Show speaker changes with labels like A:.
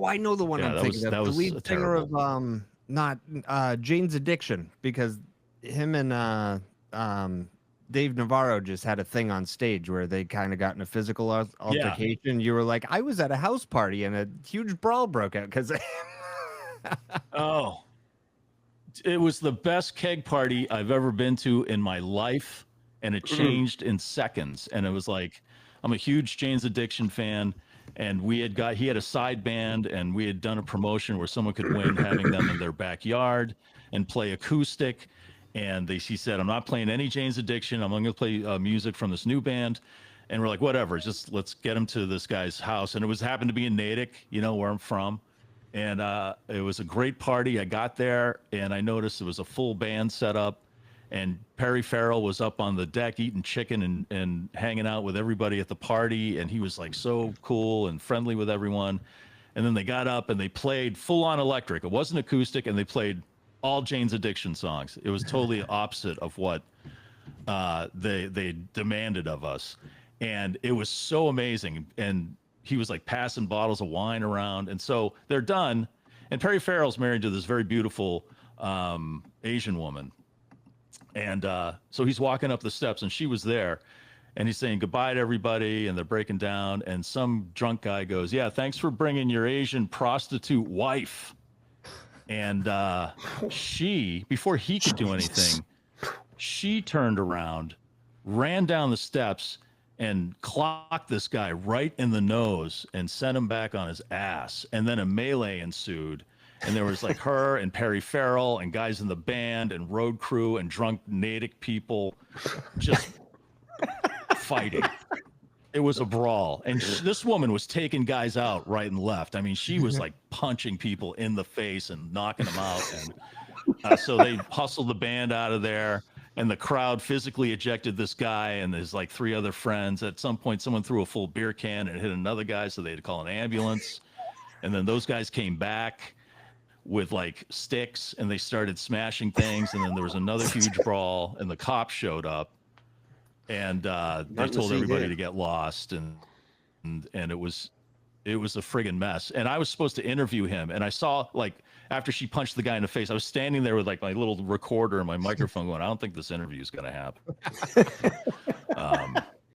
A: Oh, I know the one
B: Yeah,
A: I'm thinking of.
B: that
A: The
B: was
A: lead singer
B: terrible.
A: of not Jane's Addiction, because him and um Dave Navarro just had a thing on stage where they kind of got in a physical
B: Yeah.
A: altercation. You were like, I was at a house party and a huge brawl broke out because
B: Oh, it was the best keg party I've ever been to in my life, and it changed in seconds. And it was like, I'm a huge Jane's Addiction fan, and he had a side band, and we had done a promotion where someone could win having them in their backyard and play acoustic. And he said, I'm not playing any Jane's Addiction. I'm only going to play music from this new band. And we're like, whatever, just let's get him to this guy's house. And it was happened to be in Natick, where I'm from. And it was a great party. I got there and I noticed it was a full band set up, and Perry Farrell was up on the deck eating chicken and hanging out with everybody at the party. And he was like so cool and friendly with everyone. And then they got up and they played full on electric. It wasn't acoustic, and they played all Jane's Addiction songs. It was totally opposite of what they demanded of us, and it was so amazing. And he was like passing bottles of wine around, and so they're done. And Perry Farrell's married to this very beautiful Asian woman, and so he's walking up the steps, and she was there, and he's saying goodbye to everybody, and they're breaking down, and some drunk guy goes, "Yeah, thanks for bringing your Asian prostitute wife." And she, before he could do anything, she turned around, ran down the steps, and clocked this guy right in the nose and sent him back on his ass. And then a melee ensued. And there was like her and Perry Farrell and guys in the band and road crew and drunk Natick people just fighting. It was a brawl. And this woman was taking guys out right and left. I mean, she was like punching people in the face and knocking them out. And so they hustled the band out of there. And the crowd physically ejected this guy and his like three other friends. At some point, someone threw a full beer can and hit another guy, so they had to call an ambulance. And then those guys came back with like sticks and they started smashing things. And then there was another huge brawl, and the cops showed up, and they told everybody to get lost. And it was a friggin' mess. And I was supposed to interview him, and I saw like after she punched the guy in the face, I was standing there with like my little recorder and my microphone going, I don't think this interview is going to happen.